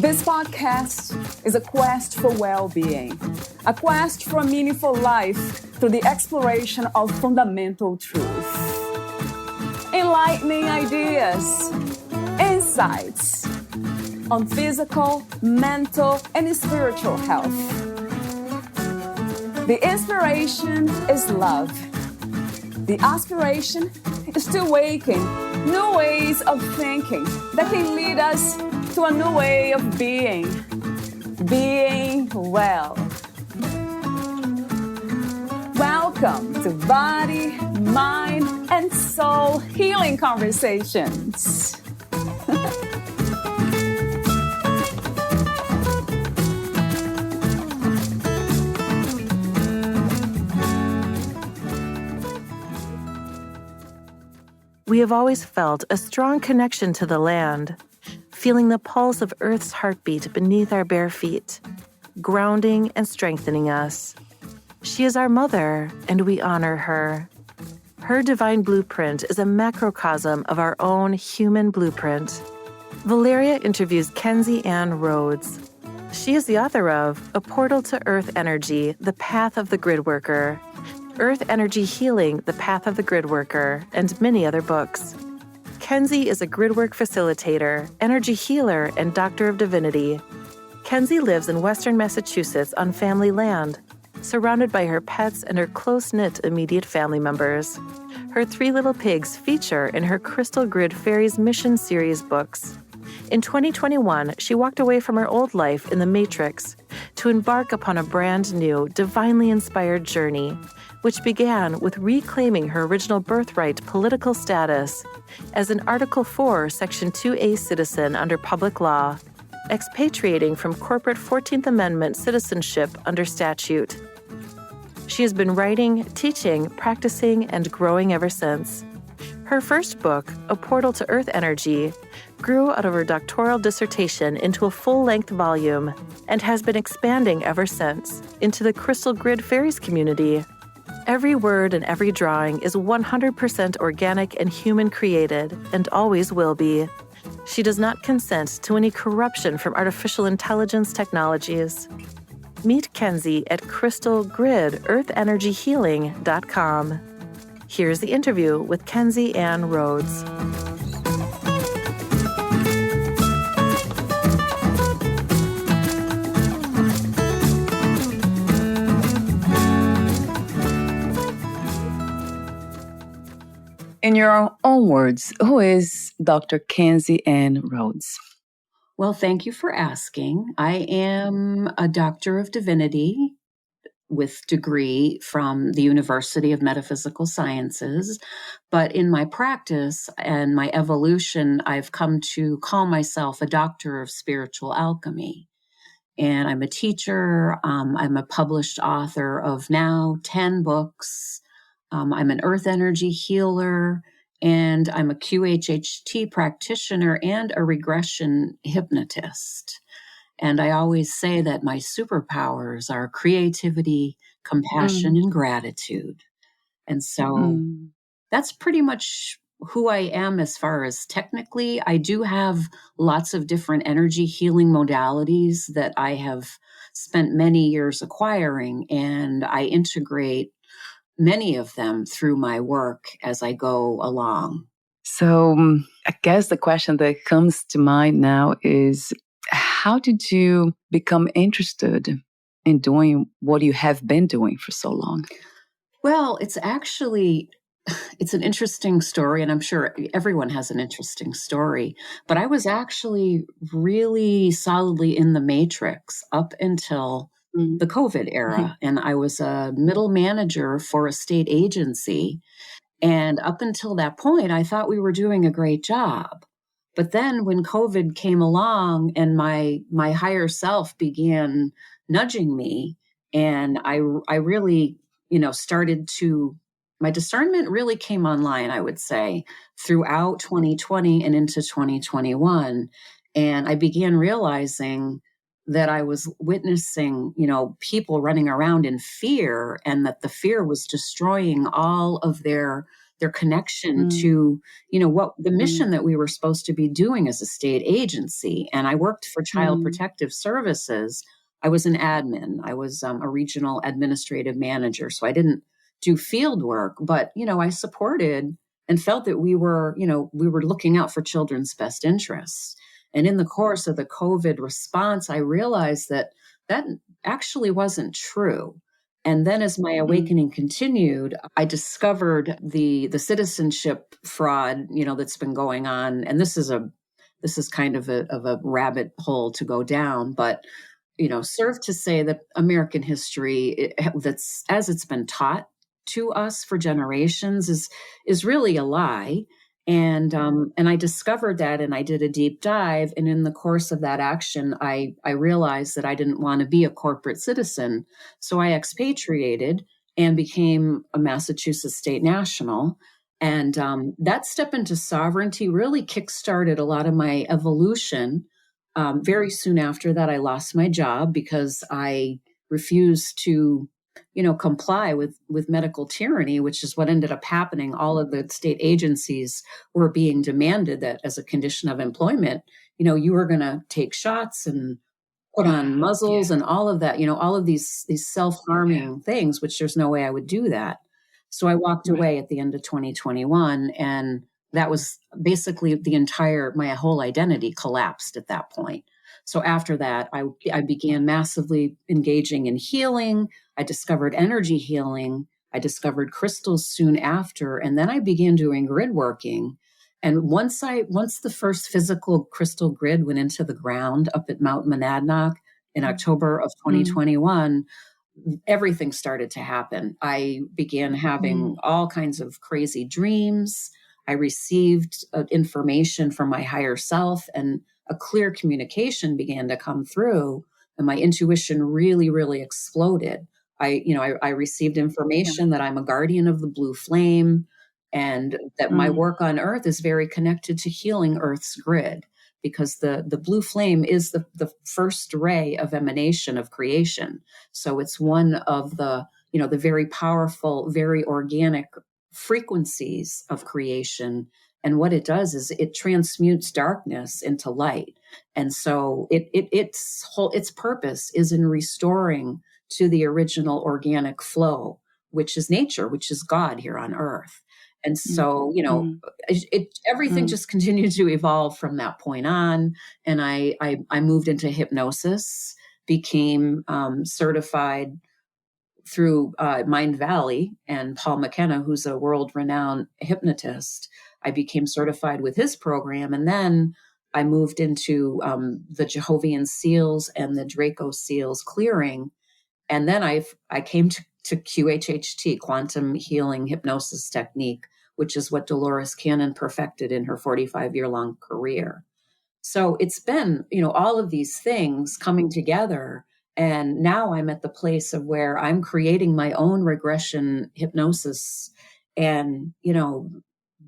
This podcast is a quest for well-being, a quest for a meaningful life through the exploration of fundamental truth. Enlightening ideas, insights on physical, mental, and spiritual health. The inspiration is love. The aspiration is to awaken new ways of thinking that can lead us to a new way of being well. Welcome to Body, Mind, and Soul Healing Conversations. We have always felt a strong connection to the land, feeling the pulse of Earth's heartbeat beneath our bare feet, grounding and strengthening us. She is our mother, and we honor her. Her divine blueprint is a macrocosm of our own human blueprint. Valeria interviews Kenzie Ann Rhodes. She is the author of A Portal to Earth Energy, The Path of the Gridworker, Earth Energy Healing, The Path of the Gridworker, and many other books. Kenzie is a gridwork facilitator, energy healer, and Doctor of Divinity. Kenzie lives in Western Massachusetts on family land, surrounded by her pets and her close-knit immediate family members. Her 3 little pigs feature in her Crystal Grid Fairies Mission Series books. In 2021, she walked away from her old life in the Matrix to embark upon a brand new, divinely inspired journey, which began with reclaiming her original birthright political status as an Article 4, Section 2A citizen under public law, expatriating from corporate 14th Amendment citizenship under Statute. She has been writing, teaching, practicing, and growing ever since. Her first book, A Portal to Earth Energy, grew out of her doctoral dissertation into a full-length volume and has been expanding ever since into the Crystal Grid Fairies community. Every word and every drawing is 100% organic and human-created, and always will be. She does not consent to any corruption from artificial intelligence technologies. Meet Kenzie at crystalgridearthenergyhealing.com. Here's the interview with Kenzie Ann Rhodes. In your own words, who is Dr. Kenzie Ann Rhodes? Well, thank you for asking. I am a Doctor of Divinity with degree from the University of Metaphysical Sciences. But in my practice and my evolution, I've come to call myself a Doctor of Spiritual Alchemy. And I'm a teacher. I'm a published author of now 10 books. I'm an earth energy healer, and I'm a QHHT practitioner and a regression hypnotist. And I always say that my superpowers are creativity, compassion, and gratitude. And so that's pretty much who I am as far as technically. I do have lots of different energy healing modalities that I have spent many years acquiring, and I integrate many of them through my work as I go along. So I guess the question that comes to mind now is, how did you become interested in doing what you have been doing for so long? Well, it's an interesting story, and I'm sure everyone has an interesting story, but I was actually really solidly in the matrix up until the COVID era. And I was a middle manager for a state agency. And up until that point, I thought we were doing a great job. But then when COVID came along and my higher self began nudging me, and I really, started to, my discernment really came online, I would say, throughout 2020 and into 2021. And I began realizing that I was witnessing, people running around in fear, and that the fear was destroying all of their their connection to, what the mission that we were supposed to be doing as a state agency. And I worked for Child Protective Services. I was an admin. I was a regional administrative manager. So I didn't do field work, but, I supported and felt that we were looking out for children's best interests. And in the course of the COVID response, I realized that actually wasn't true. And then as my awakening continued, I discovered the citizenship fraud, that's been going on. And this is kind of a rabbit hole to go down, but serve to say that American history, that's as it's been taught to us for generations, is really a lie. And I discovered that, and I did a deep dive. And in the course of that action, I realized that I didn't want to be a corporate citizen. So I expatriated and became a Massachusetts state national. And that step into sovereignty really kickstarted a lot of my evolution. Very soon after that, I lost my job because I refused to comply with medical tyranny, which is what ended up happening. All of the state agencies were being demanded that as a condition of employment, you were going to take shots and put on muzzles and all of that, all of these self-harming things, which there's no way I would do that. So I walked away at the end of 2021, and that was basically my whole identity collapsed at that point. So after that, I began massively engaging in healing. I discovered energy healing. I discovered crystals soon after. And then I began doing grid working. And once the first physical crystal grid went into the ground up at Mount Monadnock in October of 2021, everything started to happen. I began having all kinds of crazy dreams. I received information from my higher self, and a clear communication began to come through, and my intuition really, really exploded. I received information that I'm a guardian of the blue flame, and that my work on Earth is very connected to healing Earth's grid, because the blue flame is the first ray of emanation of creation. So it's one of the very powerful, very organic frequencies of creation. And what it does is it transmutes darkness into light. And so its purpose is in restoring to the original organic flow, which is nature, which is God here on Earth. And so, everything just continued to evolve from that point on. And I moved into hypnosis, became certified through Mind Valley and Paul McKenna, who's a world-renowned hypnotist. I became certified with his program. And then I moved into the Jehovian Seals and the Draco Seals clearing. And then I came to QHHT, quantum healing hypnosis technique, which is what Dolores Cannon perfected in her 45-year-long career. So it's been, all of these things coming together. And now I'm at the place of where I'm creating my own regression hypnosis and,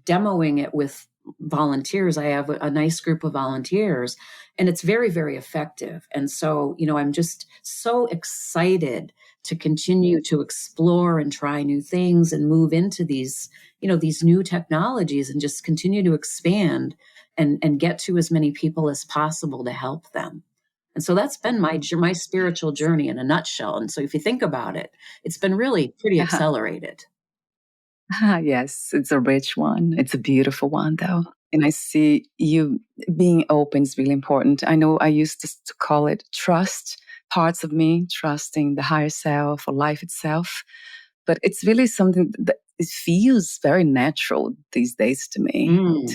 demoing it with volunteers. I have a nice group of volunteers, and it's very, very effective. And so, I'm just so excited to continue to explore and try new things and move into these, these new technologies, and just continue to expand and get to as many people as possible to help them. And so that's been my spiritual journey in a nutshell. And so if you think about it, it's been really pretty accelerated. Yes, it's a rich one. It's a beautiful one, though. And I see you being open is really important. I know I used to call it trust, parts of me, trusting the higher self or life itself. But it's really something that it feels very natural these days to me,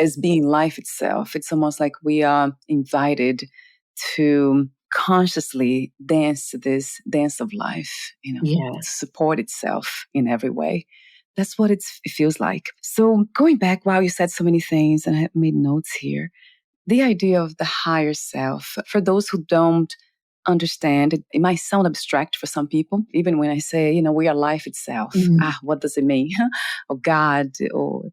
as being life itself. It's almost like we are invited to consciously dance to this dance of life, to support itself in every way. That's what it feels like. So going back, wow, you said so many things, and I have made notes here. The idea of the higher self, for those who don't understand, it might sound abstract for some people, even when I say, we are life itself. What does it mean? Or God, or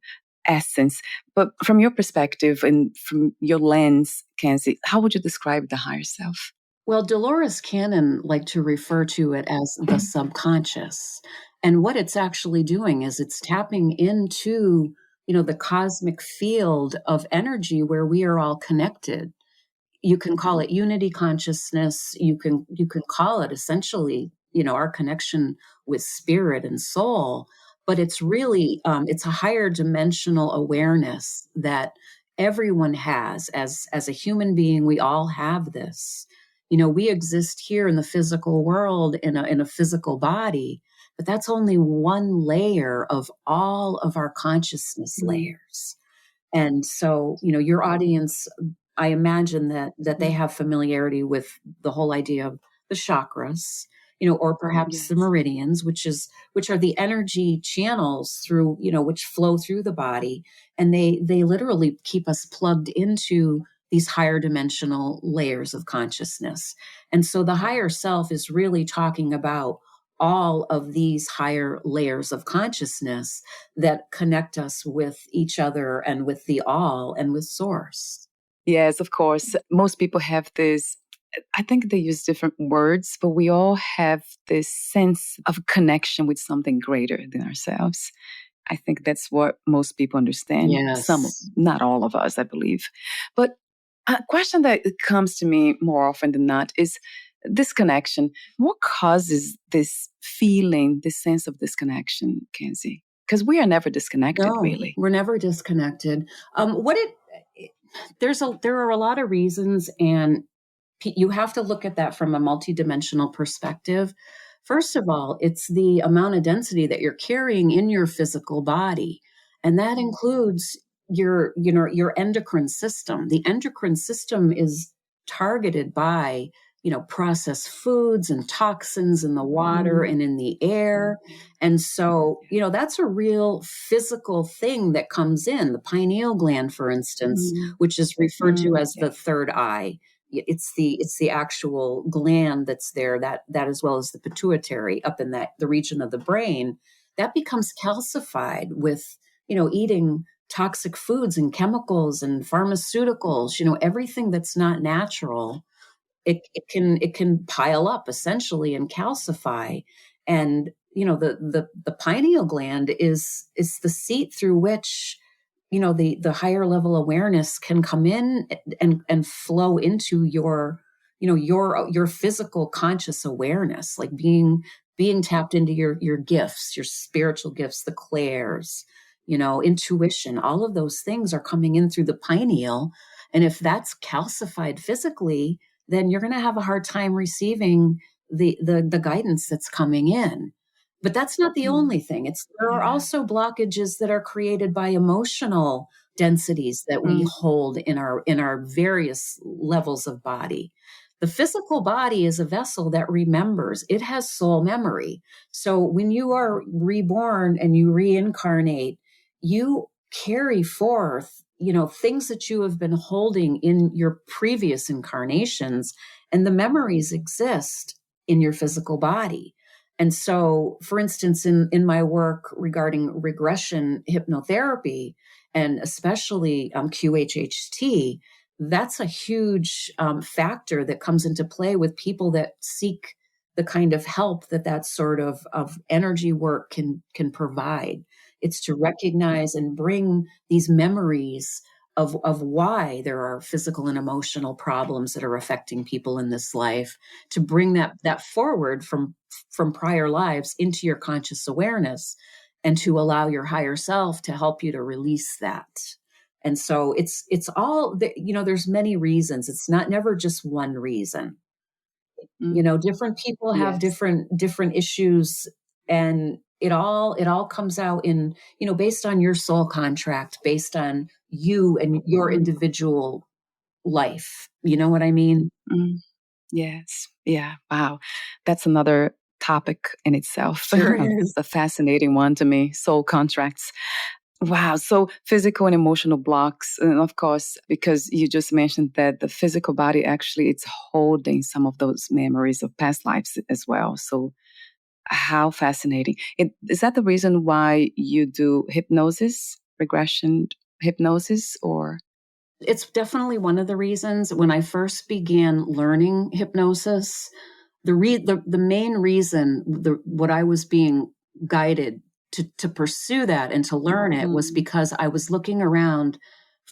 essence. But from your perspective and from your lens, Kenzie, how would you describe the higher self? Well, Dolores Cannon liked to refer to it as the subconscious. And what it's actually doing is it's tapping into, the cosmic field of energy where we are all connected. You can call it unity consciousness. You can call it essentially, our connection with spirit and soul. But it's really it's a higher dimensional awareness that everyone has. As a human being, we all have this. We exist here in the physical world in a physical body, but that's only one layer of all of our consciousness layers. And so, your audience, I imagine that they have familiarity with the whole idea of the chakras, or perhaps the meridians, which are the energy channels through, which flow through the body, and they literally keep us plugged into these higher dimensional layers of consciousness. And so the higher self is really talking about all of these higher layers of consciousness that connect us with each other and with the all and with source. Yes, of course. Most people have this, I think they use different words, but we all have this sense of connection with something greater than ourselves. I think that's what most people understand. Yes. Some, not all of us, I believe. But a question that comes to me more often than not is this connection. What causes this feeling, this sense of disconnection, Kenzie? Because we are never disconnected, really. We're never disconnected. There are a lot of reasons, and you have to look at that from a multidimensional perspective. First of all, it's the amount of density that you're carrying in your physical body, and that includes your endocrine system. The endocrine system is targeted by processed foods and toxins in the water and in the air. And so, that's a real physical thing that comes in. The pineal gland, for instance, which is referred to as the third eye. It's the actual gland that's there, that as well as the pituitary up in the region of the brain, that becomes calcified with, eating toxic foods and chemicals and pharmaceuticals, everything that's not natural. It can pile up essentially and calcify. And the pineal gland is the seat through which the higher level awareness can come in and flow into your physical conscious awareness, like being tapped into your gifts, your spiritual gifts, the clairs, intuition. All of those things are coming in through the pineal. And if that's calcified physically, then you're going to have a hard time receiving the guidance that's coming in. But that's not the only thing. There are also blockages that are created by emotional densities that we hold in our various levels of body. The physical body is a vessel that remembers. It has soul memory. So when you are reborn and you reincarnate, you carry forth things that you have been holding in your previous incarnations, and the memories exist in your physical body. And so, for instance, in my work regarding regression hypnotherapy, and especially QHHT, that's a huge factor that comes into play with people that seek the kind of help that sort of energy work can provide. It's to recognize and bring these memories of why there are physical and emotional problems that are affecting people in this life, to bring that forward from prior lives into your conscious awareness, and to allow your higher self to help you to release that. And so it's all, there's many reasons. It's never just one reason. Different people have different issues, and it all comes out in, based on your soul contract, based on you and your individual life. You know what I mean? Yes. Yeah. Wow. That's another topic in itself. Sure is. A fascinating one to me. Soul contracts. Wow. So physical and emotional blocks. And of course, because you just mentioned that the physical body actually, it's holding some of those memories of past lives as well. So how fascinating. Is that the reason why you do hypnosis, regression hypnosis, or? It's definitely one of the reasons. When I first began learning hypnosis, the main reason, what I was being guided to pursue that and to learn it was because I was looking around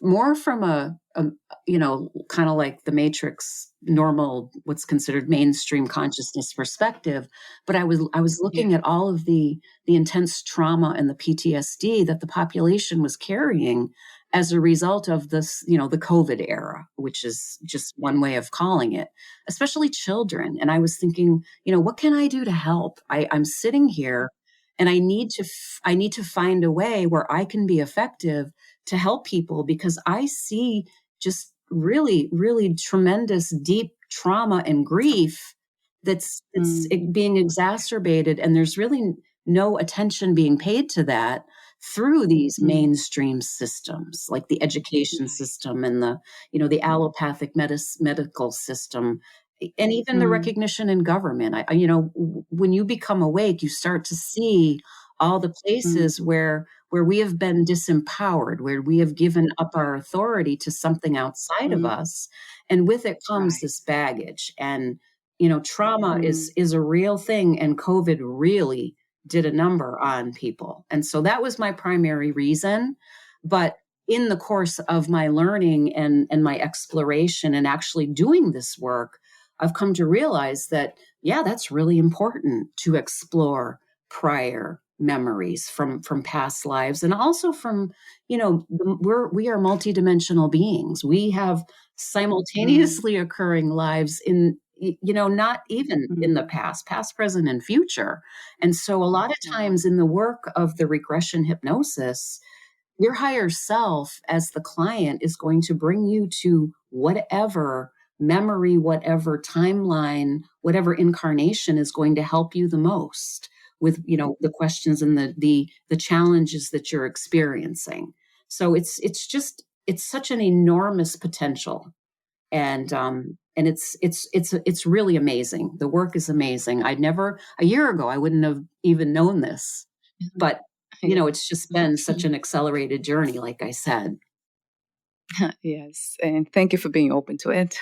more from a kind of like the Matrix, normal, what's considered mainstream consciousness perspective. But I was looking at all of the intense trauma and the PTSD that the population was carrying as a result of this, the COVID era, which is just one way of calling it, especially children. And I was thinking, what can I do to help? I'm sitting here and I need to find a way where I can be effective to help people, because I see just really, really tremendous, deep trauma and grief that's being exacerbated. And there's really no attention being paid to that through these mainstream systems, like the education system and the allopathic medical system, and even the recognition in government. When you become awake, you start to see all the places where we have been disempowered, where we have given up our authority to something outside of us. And with it comes this baggage. And, trauma is a real thing. And COVID really did a number on people. And so that was my primary reason. But in the course of my learning and my exploration and actually doing this work, I've come to realize that, that's really important to explore prior memories from past lives, and also from, we are multidimensional beings. We have simultaneously occurring lives in, not even in the past, present, and future. And so a lot of times in the work of the regression hypnosis, your higher self as the client is going to bring you to whatever memory, whatever timeline, whatever incarnation is going to help you the most with, the questions and the challenges that you're experiencing. So it's such an enormous potential. And it's really amazing. The work is amazing. A year ago, I wouldn't have even known this, but it's just been such an accelerated journey, like I said. Yes, and thank you for being open to it.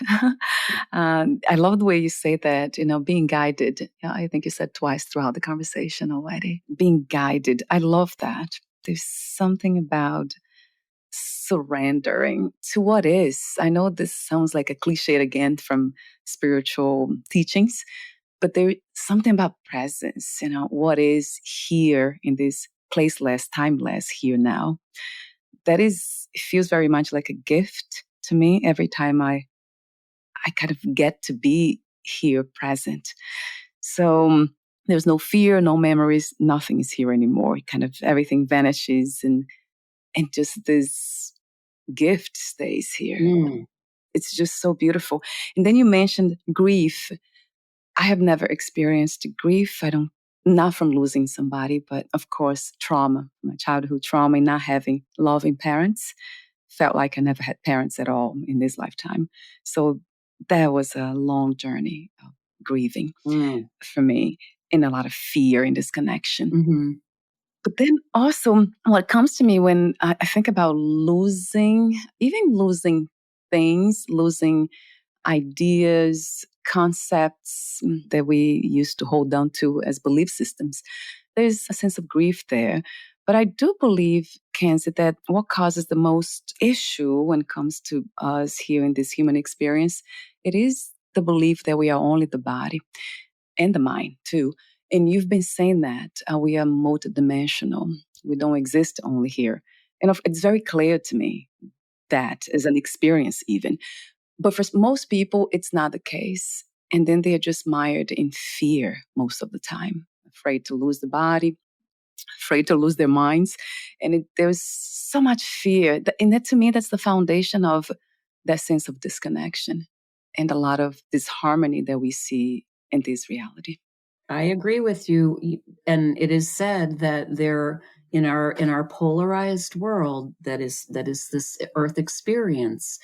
I love the way you say that, being guided. I think you said twice throughout the conversation already. Being guided. I love that. There's something about surrendering to what is. I know this sounds like a cliche again from spiritual teachings, but there's something about presence, what is here in this placeless, timeless here now. That is, it feels very much like a gift to me every time I kind of get to be here present. So there's no fear, no memories, nothing is here anymore. Kind of everything vanishes and just this gift stays here. It's just so beautiful. And then you mentioned grief. I have never experienced grief. Not from losing somebody, but of course, trauma, my childhood trauma, not having loving parents. Felt like I never had parents at all in this lifetime. So that was a long journey of grieving for me, and a lot of fear in this connection. But then also what comes to me when I think about losing things, losing ideas, concepts that we used to hold on to as belief systems, there's a sense of grief there. But I do believe, Kenzie, that what causes the most issue when it comes to us here in this human experience, it is the belief that we are only the body and the mind too. And you've been saying that we are multidimensional. We don't exist only here. And it's very clear to me that as an experience even. But for most people, it's not the case. And then they are just mired in fear most of the time, afraid to lose the body, afraid to lose their minds. And there's so much fear. And that, to me, that's the foundation of that sense of disconnection and a lot of disharmony that we see in this reality. I agree with you. And it is said that there, in our polarized world that is this earth experience,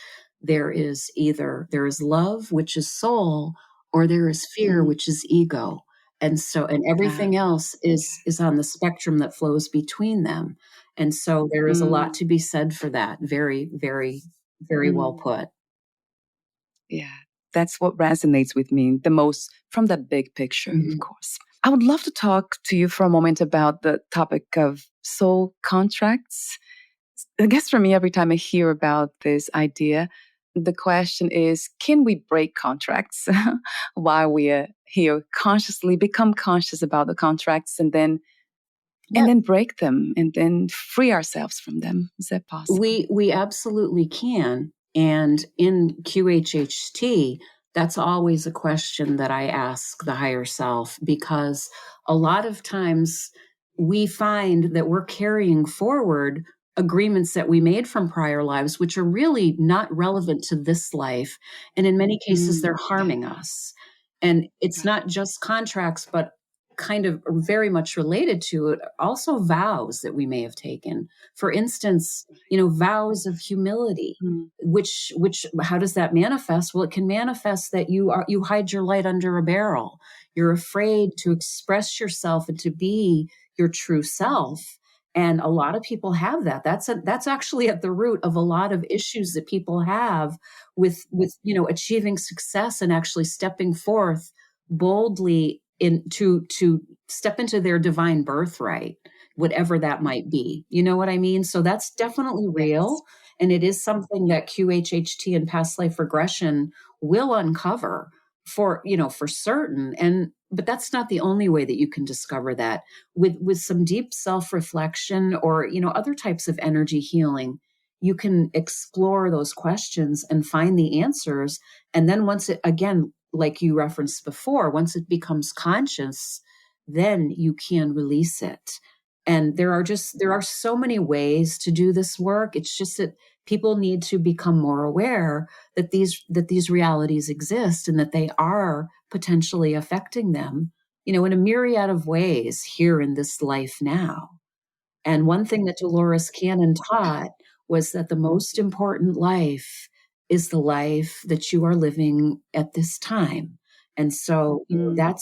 there is love, which is soul, or there is fear, which is ego. And everything else is on the spectrum that flows between them. And so there is a lot to be said for that. Very, very, Very well put. Yeah, that's what resonates with me the most from that big picture, of course. I would love to talk to you for a moment about the topic of soul contracts. I guess for me, every time I hear about this idea, the question is, can we break contracts while we are here consciously, become conscious about the contracts and then break them and then free ourselves from them? Is that possible? We absolutely can. And in QHHT, that's always a question that I ask the higher self, because a lot of times we find that we're carrying forward agreements that we made from prior lives, which are really not relevant to this life. And in many cases, they're harming us. And it's not just contracts, but kind of very much related to it, also vows that we may have taken. For instance, vows of humility, which how does that manifest? Well, it can manifest that you hide your light under a barrel. You're afraid to express yourself and to be your true self. And a lot of people have that. That's actually at the root of a lot of issues that people have with achieving success and actually stepping forth boldly to step into their divine birthright, whatever that might be. You know what I mean? So that's definitely real. Yes. And it is something that QHHT and past life regression will uncover for certain. But that's not the only way that you can discover that. With some deep self-reflection or, other types of energy healing, you can explore those questions and find the answers. And then once it, again, like you referenced before, once it becomes conscious, then you can release it. And there are so many ways to do this work. It's just that people need to become more aware that these realities exist and that they are potentially affecting them, in a myriad of ways here in this life now. And one thing that Dolores Cannon taught was that the most important life is the life that you are living at this time. And so that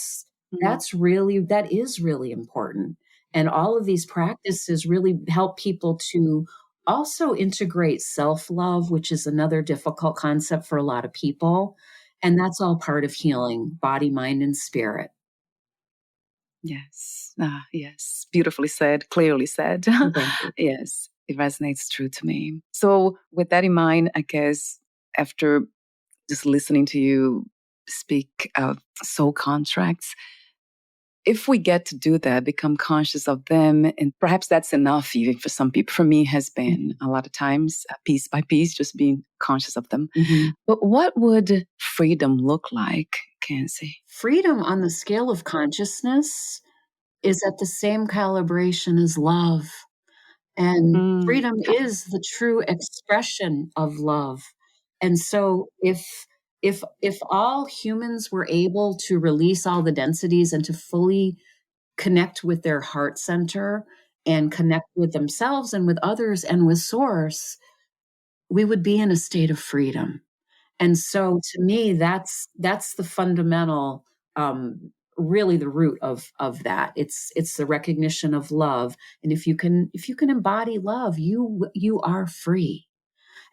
is really important. And all of these practices really help people to also integrate self-love, which is another difficult concept for a lot of people. And that's all part of healing body, mind, and spirit. Yes. Yes. Beautifully said, clearly said. Yes, it resonates true to me. So with that in mind, I guess after just listening to you speak of soul contracts, if we get to do that, become conscious of them, and perhaps that's enough even for some people. For me, has been a lot of times, piece by piece, just being conscious of them. But what would freedom look like, Kenzie? Freedom on the scale of consciousness is at the same calibration as love. And freedom is the true expression of love. And so if all humans were able to release all the densities and to fully connect with their heart center and connect with themselves and with others and with source, we would be in a state of freedom. And so to me, that's the fundamental, really the root of that. It's the recognition of love. And if you can embody love, you are free.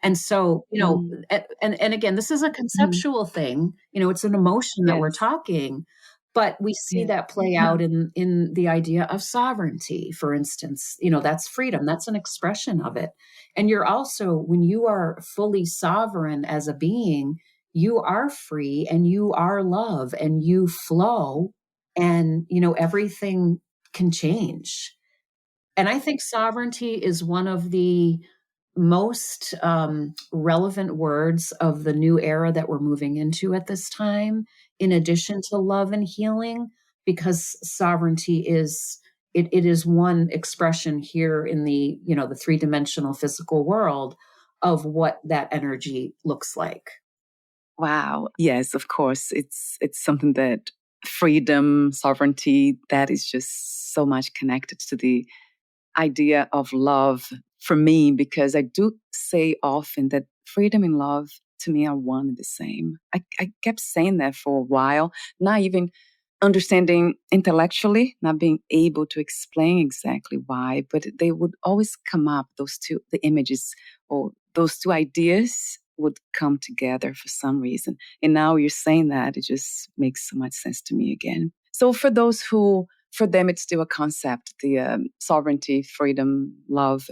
And so, and again, this is a conceptual thing, it's an emotion that we're talking, but we see that play out in the idea of sovereignty, for instance. That's freedom. That's an expression of it. And you're also, when you are fully sovereign as a being, you are free and you are love and you flow and, everything can change. And I think sovereignty is one of the most relevant words of the new era that we're moving into at this time, in addition to love and healing, because sovereignty is it is one expression here in the the three-dimensional physical world of what that energy looks like. Wow. Yes, of course. It's something that freedom, sovereignty, that is just so much connected to the idea of love for me, because I do say often that freedom and love to me are one and the same. I kept saying that for a while, not even understanding intellectually, not being able to explain exactly why, but they would always come up, the images or those two ideas would come together for some reason. And now you're saying that, it just makes so much sense to me again. So for those who, for them, it's still a concept, the sovereignty, freedom, love.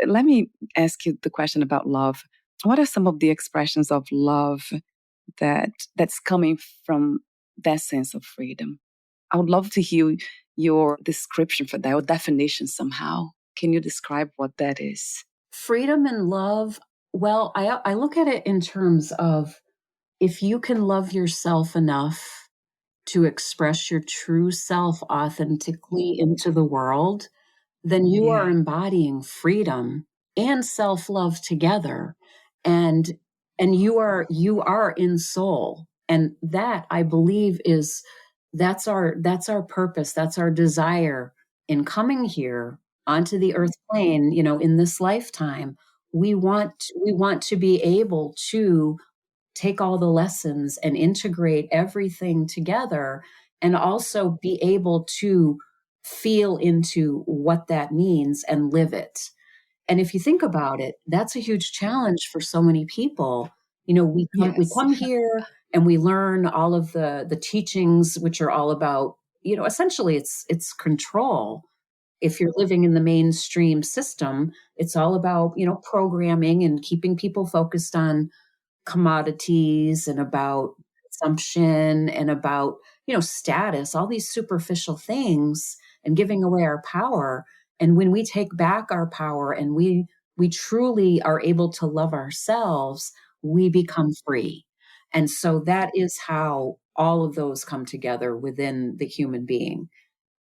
Let me ask you the question about love. What are some of the expressions of love that's coming from that sense of freedom? I would love to hear your description for that, or definition somehow. Can you describe what that is? Freedom and love. Well, I look at it in terms of, if you can love yourself enough to express your true self authentically into the world, then you are Yeah. embodying freedom and self-love together. And you are in soul. And that, I believe, that's our purpose, that's our desire in coming here onto the earth plane, in this lifetime. We want to be able to take all the lessons and integrate everything together, and also be able to feel into what that means and live it. And if you think about it, that's a huge challenge for so many people. We Yes. come here and we learn all of the teachings, which are all about, essentially it's control. If you're living in the mainstream system, it's all about, programming and keeping people focused on commodities and about consumption and about, status, all these superficial things, and giving away our power. And when we take back our power and we truly are able to love ourselves, we become free. And so that is how all of those come together within the human being,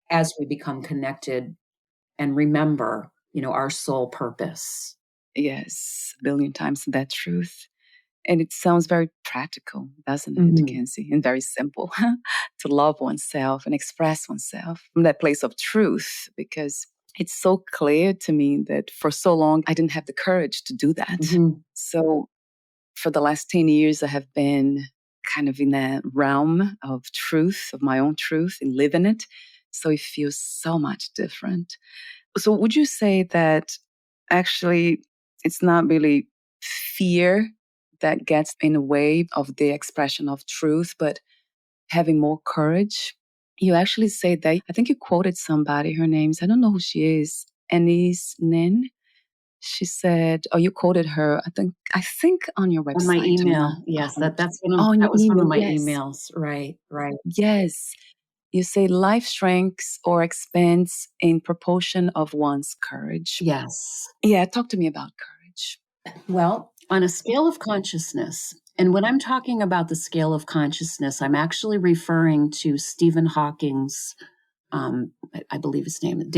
as we become connected and remember, our soul purpose. Yes, a billion times that truth. And it sounds very practical, doesn't it, Mhm. Kenzie? And very simple to love oneself and express oneself from that place of truth, because it's so clear to me that for so long I didn't have the courage to do that. Mhm. So for the last 10 years, I have been kind of in that realm of truth, of my own truth, and living it. So it feels so much different. So would you say that actually it's not really fear that gets in the way of the expression of truth, but having more courage? You actually say that, I think you quoted somebody, her name's, I don't know who she is, Anise Nin. She said, oh, you quoted her, I think on your On my website. I'm not email, yes, 100%. that Oh, in your was one of email, my yes. emails. Right, right. Yes. You say life shrinks or expands in proportion of one's courage. Yes. Yeah, talk to me about courage. Well, on a scale of consciousness, and when I'm talking about the scale of consciousness, I'm actually referring to Stephen Hawking's, I believe his name,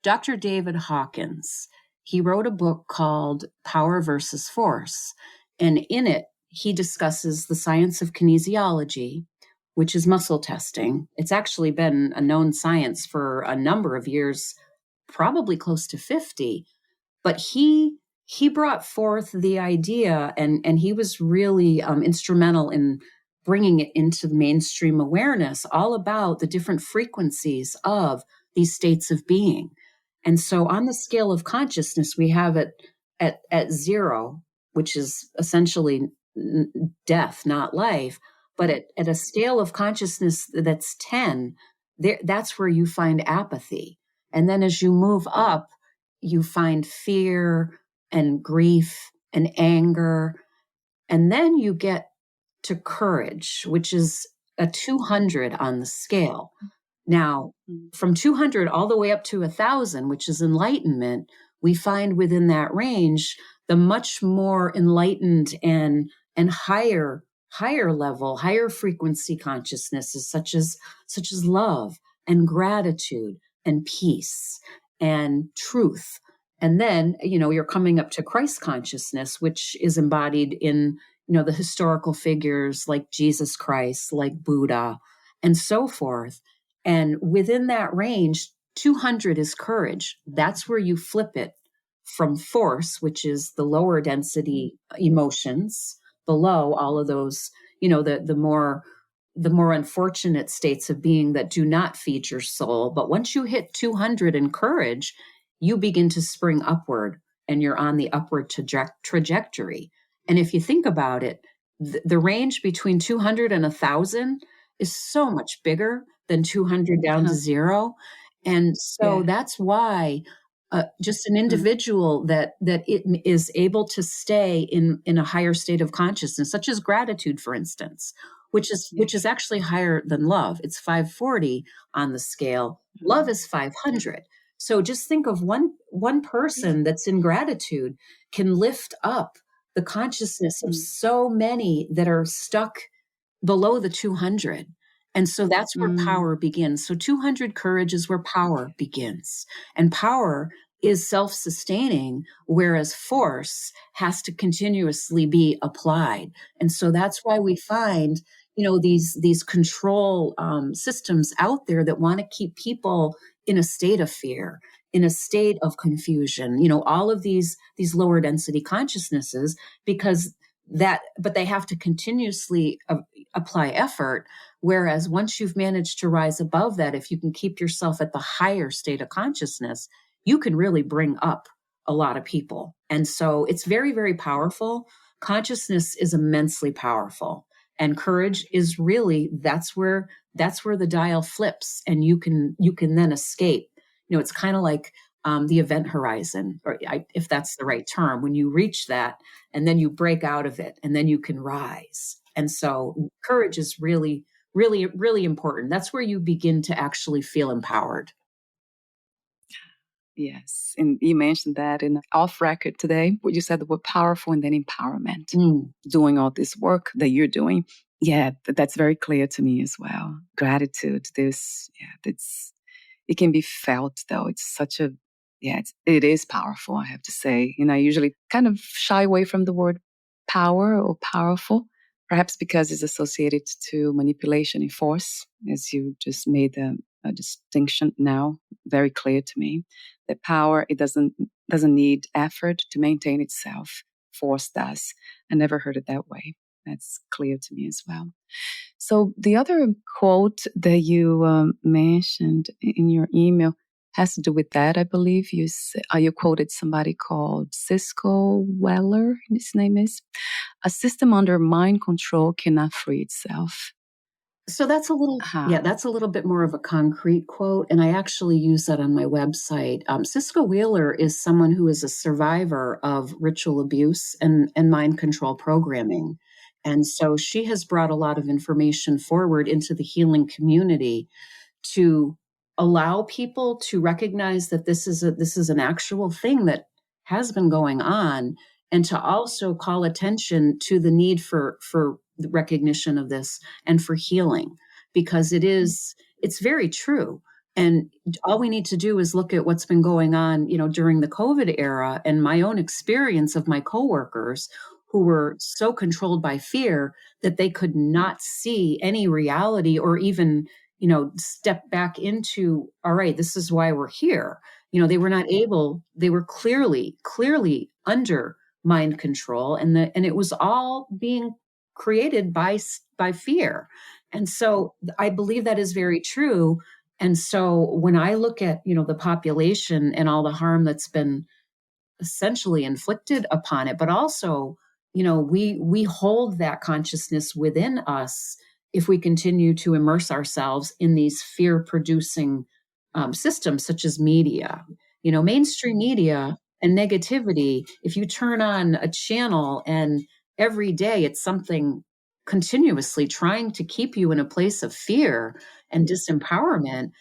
Dr. David Hawkins. He wrote a book called Power versus Force. And in it, he discusses the science of kinesiology, which is muscle testing. It's actually been a known science for a number of years, probably close to 50. But he brought forth the idea, and he was really instrumental in bringing it into the mainstream awareness, all about the different frequencies of these states of being. And so on the scale of consciousness, we have it at zero, which is essentially death, not life. But at a scale of consciousness that's 10, that's where you find apathy. And then as you move up, you find fear and grief and anger. And then you get to courage, which is a 200 on the scale. Now, from 200 all the way up to 1,000, which is enlightenment, we find within that range the much more enlightened and higher level, higher frequency consciousnesses, such as love and gratitude and peace and truth. And then, you're coming up to Christ consciousness, which is embodied in, the historical figures like Jesus Christ, like Buddha, and so forth. And within that range, 200 is courage. That's where you flip it from force, which is the lower density emotions, below all of those, the more the more unfortunate states of being that do not feed your soul. But once you hit 200 in courage, you begin to spring upward and you're on the upward trajectory. And if you think about it, the range between 200 and 1,000 is so much bigger than 200 down to zero. And so that's why just an individual that it is able to stay in a higher state of consciousness, such as gratitude, for instance, which is actually higher than love. It's 540 on the scale. Love is 500. So just think of one person that's in gratitude can lift up the consciousness of so many that are stuck below the 200. And so that's where power begins. So 200 courage is where power begins. And power is self-sustaining, whereas force has to continuously be applied. And so that's why we find, these control systems out there that want to keep people in a state of fear, in a state of confusion, all of these lower density consciousnesses, but they have to continuously apply effort. Whereas once you've managed to rise above that, if you can keep yourself at the higher state of consciousness, you can really bring up a lot of people. And so it's very, very powerful. Consciousness is immensely powerful. And courage is really, that's where the dial flips and you can then escape. It's kind of like the event horizon, or if that's the right term, when you reach that and then you break out of it and then you can rise. And so courage is really, really, really important. That's where you begin to actually feel empowered. Yes. And you mentioned that in off record today, where you said the word powerful and then empowerment, doing all this work that you're doing. Yeah, that's very clear to me as well. Gratitude, it can be felt though. It's such a, it is powerful, I have to say. I usually kind of shy away from the word power or powerful, perhaps because it's associated to manipulation and force, as you just made a distinction now very clear to me. That power, it doesn't need effort to maintain itself. Force does. I never heard it that way. That's clear to me as well. So the other quote that you mentioned in your email has to do with that. I believe you quoted somebody called Cisco Weller, his name is. A system under mind control cannot free itself. So that's a little bit more of a concrete quote. And I actually use that on my website. Cisco Wheeler is someone who is a survivor of ritual abuse and mind control programming. And so she has brought a lot of information forward into the healing community to allow people to recognize that this is an actual thing that has been going on, and to also call attention to the need for the recognition of this and for healing, because it's very true. And all we need to do is look at what's been going on, during the COVID era, and my own experience of my coworkers who were so controlled by fear that they could not see any reality or even, step back into, all right, this is why we're here. They were not able, they were clearly under mind control, and it was all being created by fear. And so I believe that is very true. And so when I look at, the population and all the harm that's been essentially inflicted upon it, but also, we hold that consciousness within us if we continue to immerse ourselves in these fear-producing systems such as media, mainstream media and negativity. If you turn on a channel and every day it's something continuously trying to keep you in a place of fear and disempowerment,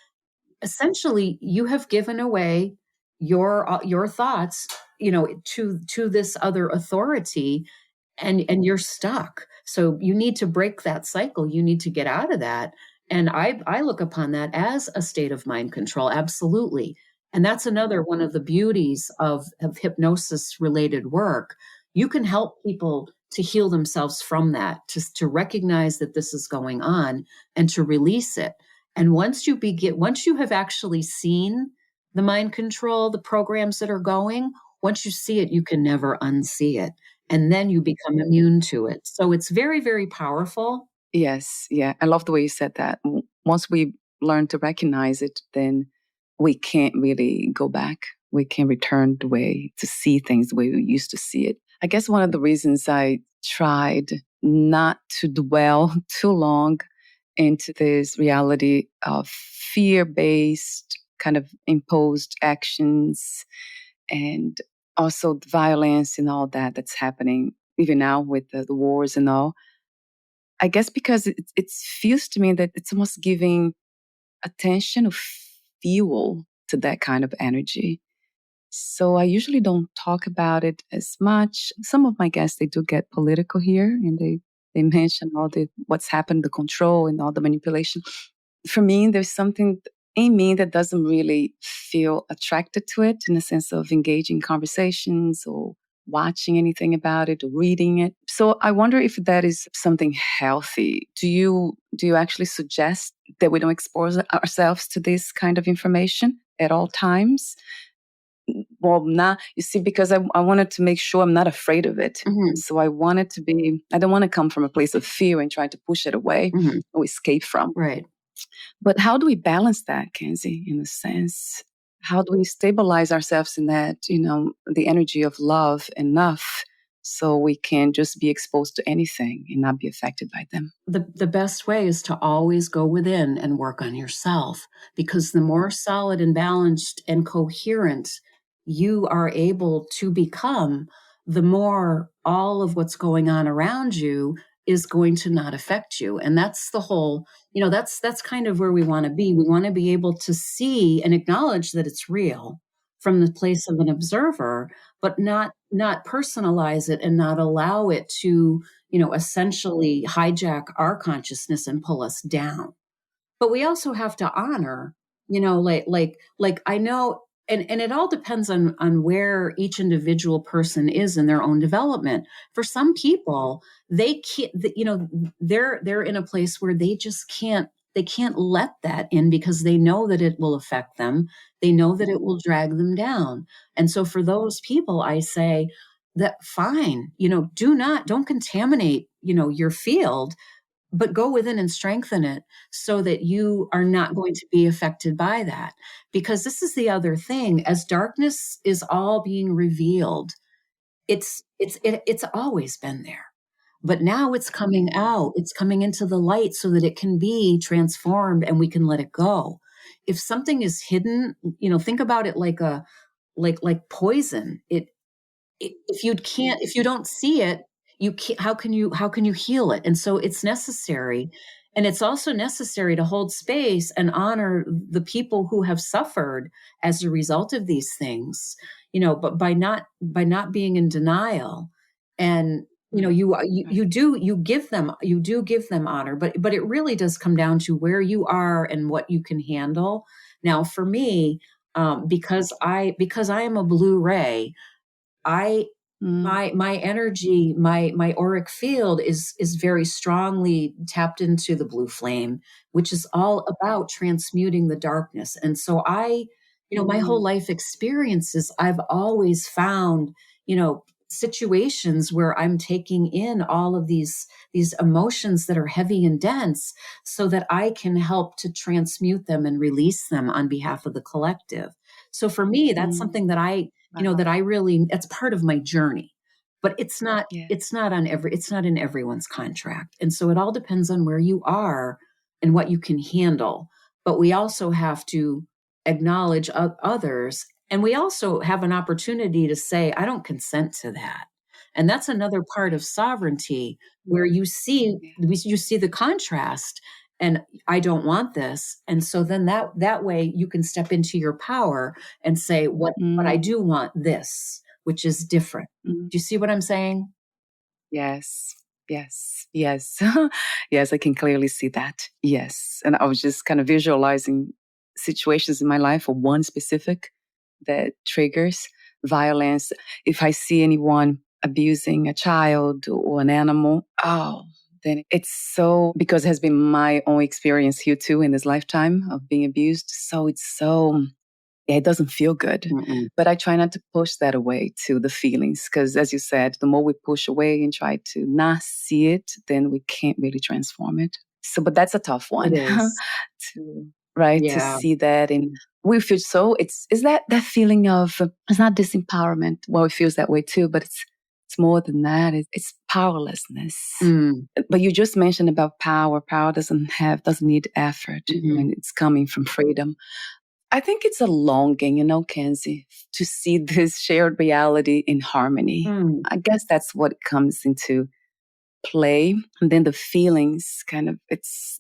essentially you have given away your thoughts, to this other authority, and you're stuck. So you need to break that cycle. You need to get out of that. And I look upon that as a state of mind control. Absolutely. And that's another one of the beauties of hypnosis related work. You can help people to heal themselves from that, to recognize that this is going on and to release it. And once you have actually seen the mind control, the programs that are going, once you see it, you can never unsee it. And then you become immune to it. So it's very, very powerful. Yes. Yeah. I love the way you said that. Once we learn to recognize it, then we can't really go back. We can return the way to see things the way we used to see it. I guess one of the reasons I tried not to dwell too long into this reality of fear-based kind of imposed actions and also the violence and all that that's happening even now with the wars and all. I guess because it feels to me that it's almost giving attention or fuel to that kind of energy. So I usually don't talk about it as much. Some of my guests, they do get political here and they mention all the what's happened, the control and all the manipulation. For me, there's something in me that doesn't really feel attracted to it in the sense of engaging conversations or watching anything about it or reading it. So I wonder if that is something healthy. Do you actually suggest that we don't expose ourselves to this kind of information at all times? Well, not, you see, because I wanted to make sure I'm not afraid of it. Mm-hmm. So I wanted to be, I don't want to come from a place of fear and try to push it away or escape from. Right. But how do we balance that, Kenzie, in a sense? How do we stabilize ourselves in that, the energy of love enough so we can just be exposed to anything and not be affected by them? The best way is to always go within and work on yourself, because the more solid and balanced and coherent you are able to become, the more all of what's going on around you is going to not affect you. And that's the whole, that's kind of where we want to be. We want to be able to see and acknowledge that it's real from the place of an observer, but not personalize it and not allow it to, essentially hijack our consciousness and pull us down. But we also have to honor, like I know, and it all depends on where each individual person is in their own development. For some people, they can't, they're in a place where they can't let that in because they know that it will affect them. They know that it will drag them down. And so for those people, I say that fine, don't contaminate, your field, but go within and strengthen it so that you are not going to be affected by that. Because this is the other thing, as darkness is all being revealed, it's always been there. But now it's coming out, it's coming into the light so that it can be transformed and we can let it go. If something is hidden, think about it like like poison. If you don't see it, you can't, how can you heal it? And so it's necessary. And it's also necessary to hold space and honor the people who have suffered as a result of these things, but by not being in denial. And you do give them honor, but it really does come down to where you are and what you can handle. Now for me, because I am a blue ray, I my energy, my auric field is very strongly tapped into the blue flame, which is all about transmuting the darkness. And so my whole life experiences, I've always found, situations where I'm taking in all of these emotions that are heavy and dense so that I can help to transmute them and release them on behalf of the collective. So for me, that's something that that I really, that's part of my journey, but it's not in everyone's contract. And so it all depends on where you are and what you can handle. But we also have to acknowledge others. And we also have an opportunity to say, I don't consent to that. And that's another part of sovereignty where you see the contrast, and I don't want this. And so then that way you can step into your power and say, but I do want this, which is different. Do you see what I'm saying? Yes. Yes. Yes. Yes, I can clearly see that. Yes. And I was just kind of visualizing situations in my life, or one specific that triggers violence. If I see anyone abusing a child or an animal, then it's so, because it has been my own experience here too in this lifetime of being abused. So it's so it doesn't feel good. Mm-mm. But I try not to push that away to the feelings, because as you said, the more we push away and try to not see it, then we can't really transform it. So, but that's a tough one. It is. to right to Yeah. see that, and we feel so is that feeling of it's not disempowerment. Well, it feels that way too, but it's more than that. It's powerlessness. But you just mentioned about power. Power doesn't need effort when it's coming from freedom. I think it's a longing, Kenzie, to see this shared reality in harmony. I guess that's what comes into play. And then the feelings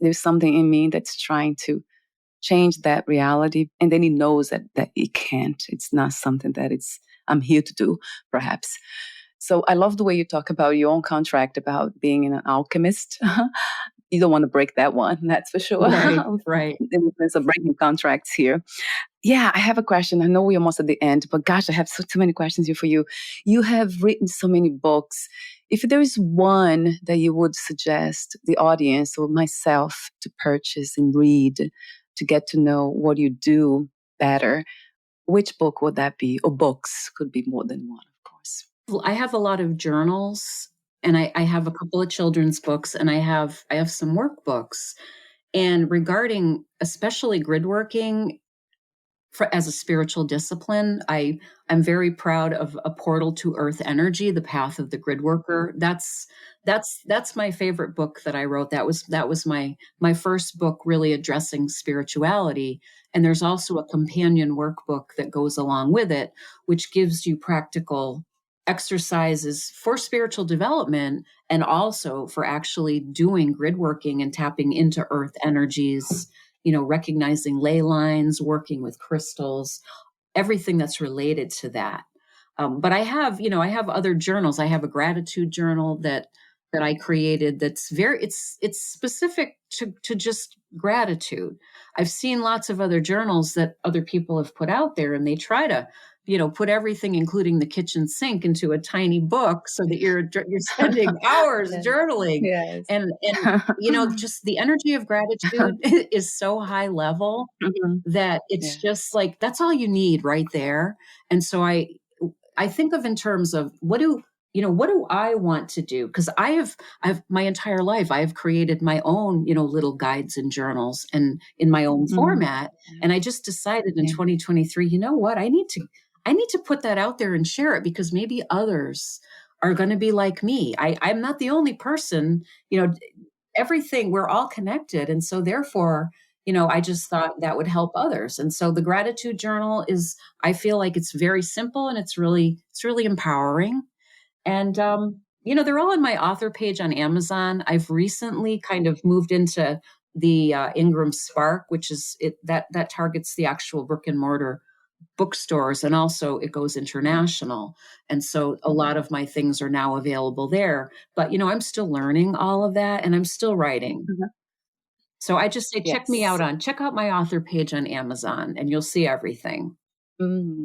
there's something in me that's trying to change that reality. And then he knows that it can't. It's not something that I'm here to do, perhaps. So I love the way you talk about your own contract, about being an alchemist. You don't want to break that one, that's for sure. Right. There's a breaking contracts here. Yeah, I have a question. I know we're almost at the end, but gosh, I have too many questions here for you. You have written so many books. If there is one that you would suggest the audience or myself to purchase and read to get to know what you do better, which book would that be? Or books, could be more than one, of course. Well, I have a lot of journals, and I have a couple of children's books, and I have some workbooks. And regarding especially gridworking, as a spiritual discipline, I'm very proud of A Portal to Earth Energy, The Path of the Gridworker. That's my favorite book that I wrote. That was my first book really addressing spirituality. And there's also a companion workbook that goes along with it, which gives you practical exercises for spiritual development and also for actually doing grid working and tapping into earth energies, recognizing ley lines, working with crystals, everything that's related to that. But I have other journals. I have a gratitude journal that I created that's it's specific to just gratitude. I've seen lots of other journals that other people have put out there, and they try to put everything, including the kitchen sink, into a tiny book so that you're spending hours journaling. Yes. And just the energy of gratitude is so high level that it's just like, that's all you need right there. And so I think of in terms of what do I want to do? Because I've my entire life, I have created my own, little guides and journals and in my own format. And I just decided in 2023, you know what, I need to put that out there and share it, because maybe others are going to be like me. I'm not the only person, everything, we're all connected. And so therefore, I just thought that would help others. And so the gratitude journal I feel like it's very simple, and it's really empowering. And, they're all on my author page on Amazon. I've recently kind of moved into the Ingram Spark, which is that targets the actual brick and mortar bookstores, and also it goes international. And so a lot of my things are now available there. But, I'm still learning all of that, and I'm still writing. So I just say, check out my author page on Amazon, and you'll see everything.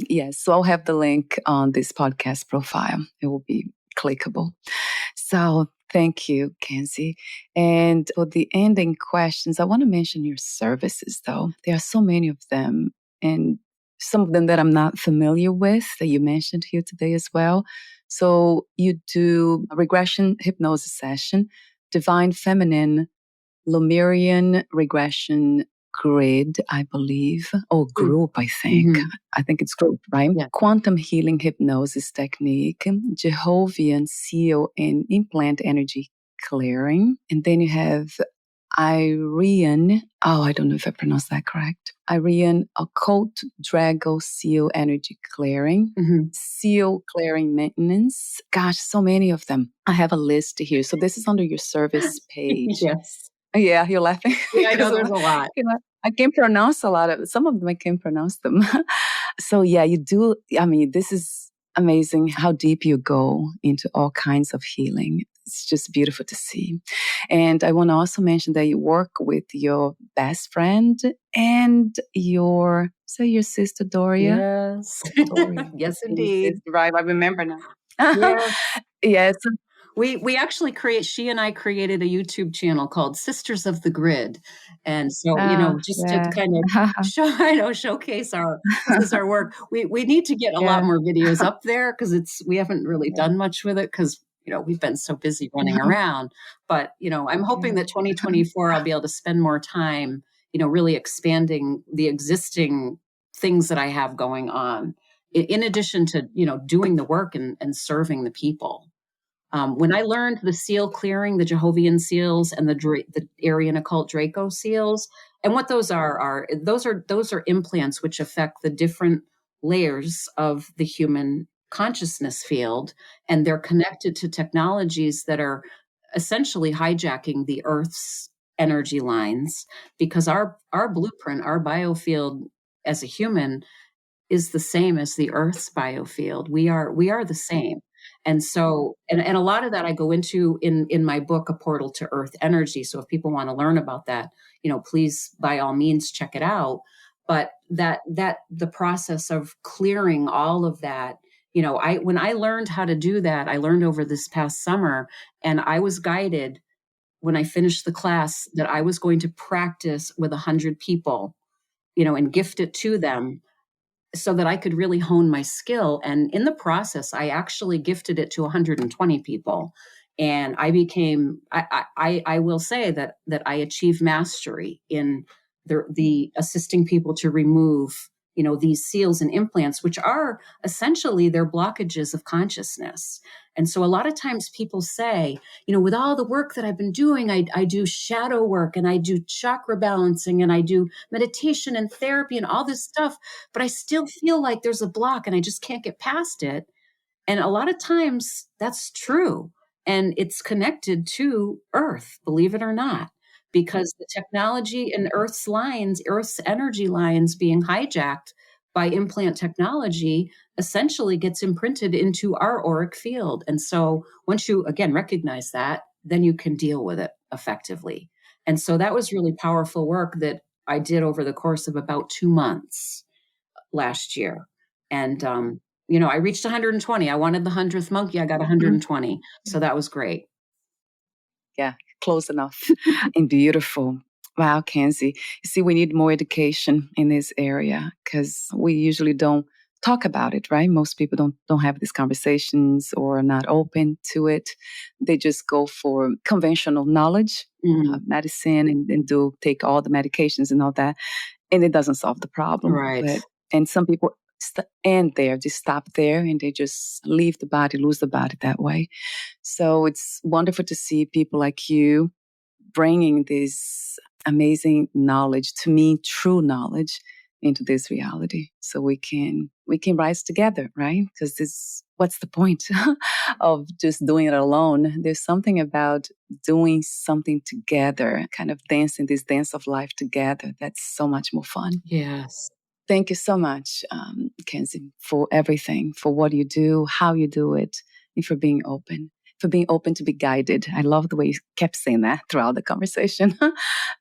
Yes. So I'll have the link on this podcast profile. It will be clickable. So thank you, Kenzie. And for the ending questions, I want to mention your services, though. There are so many of them, and some of them that I'm not familiar with that you mentioned here today as well. So you do a regression hypnosis session, divine feminine, Lemurian regression grid, I believe, or group, I think. I think it's group, right? Yeah. Quantum healing hypnosis technique, Jehovian seal and implant energy clearing. And then you have Irian, I don't know if I pronounced that correct. Irian occult Drago seal energy clearing, seal clearing maintenance. Gosh, so many of them. I have a list here. So this is under your service page. Yes. Yeah, you're laughing. Yeah, I know there's a lot. I can't pronounce a lot of some of them. I can't pronounce them. So yeah, you do. I mean, this is amazing how deep you go into all kinds of healing. It's just beautiful to see. And I want to also mention that you work with your best friend and your sister Doria. Yes. Doria. Yes, indeed. Right, I remember now. Yes. Yes. We actually she and I created a YouTube channel called Sisters of the Grid. And so, just to Yeah. kind of showcase our work. We need to get a lot Yeah. more videos up there because we haven't really done much with it because, we've been so busy running around. But, I'm hoping that 2024, I'll be able to spend more time, really expanding the existing things that I have going on, in addition to, doing the work and serving the people. When I learned the seal clearing, the Jehovian seals and the Aryan occult Draco seals, and what those are those are implants which affect the different layers of the human consciousness field, and they're connected to technologies that are essentially hijacking the Earth's energy lines, because our blueprint, our biofield as a human is the same as the Earth's biofield. We are the same. And so, and a lot of that I go into in my book, A Portal to Earth Energy. So if people want to learn about that, please, by all means, check it out. But that the process of clearing all of that, when I learned how to do that, I learned over this past summer, and I was guided when I finished the class that I was going to practice with 100 people, and gift it to them, so that I could really hone my skill. And in the process, I actually gifted it to 120 people. And I became, I will say that I achieved mastery in the assisting people to remove, these seals and implants, which are essentially their blockages of consciousness. And so a lot of times people say, with all the work that I've been doing, I do shadow work and I do chakra balancing and I do meditation and therapy and all this stuff, but I still feel like there's a block and I just can't get past it. And a lot of times that's true. And it's connected to Earth, believe it or not, because the technology and Earth's energy lines being hijacked by implant technology essentially gets imprinted into our auric field. And so once you, again, recognize that, then you can deal with it effectively. And so that was really powerful work that I did over the course of about 2 months last year. And, I reached 120. I wanted the 100th monkey. I got 120. So that was great. Yeah, close enough and beautiful. Wow, Kenzie. You see, we need more education in this area because we usually don't talk about it, right? Most people don't have these conversations or are not open to it. They just go for conventional knowledge, medicine, and take all the medications and all that, and it doesn't solve the problem. Right. And some people just stop there, and they just leave the body, lose the body that way. So it's wonderful to see people like you bringing this amazing knowledge, to me, true knowledge, into this reality, so we can rise together, right? Because what's the point of just doing it alone? There's something about doing something together, kind of dancing this dance of life together. That's so much more fun. Yes. Thank you so much, Kenzie, for everything, for what you do, how you do it, and for being open to be guided. I love the way you kept saying that throughout the conversation.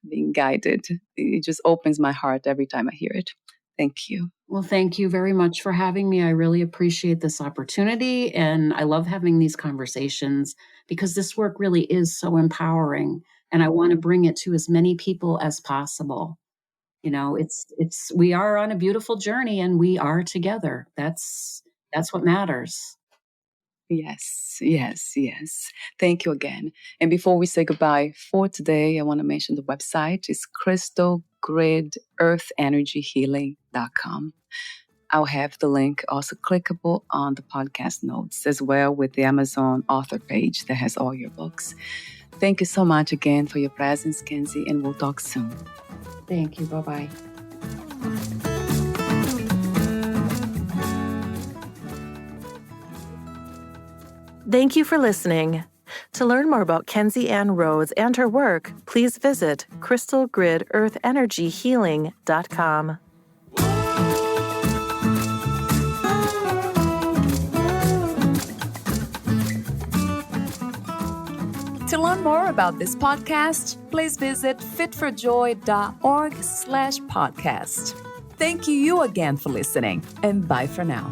Being guided. It just opens my heart every time I hear it. Thank you. Well, thank you very much for having me. I really appreciate this opportunity. And I love having these conversations because this work really is so empowering. And I want to bring it to as many people as possible. We are on a beautiful journey and we are together. That's what matters. Yes. Thank you again. And before we say goodbye for today, I want to mention the website is crystalgridearthenergyhealing.com. I'll have the link also clickable on the podcast notes, as well with the Amazon author page that has all your books. Thank you so much again for your presence, Kenzie, and we'll talk soon. Thank you. Bye-bye. Thank you for listening. To learn more about Kenzie Ann Rhodes and her work, please visit crystalgridearthenergyhealing.com. To learn more about this podcast, please visit fitforjoy.org/podcast. Thank you again for listening, and bye for now.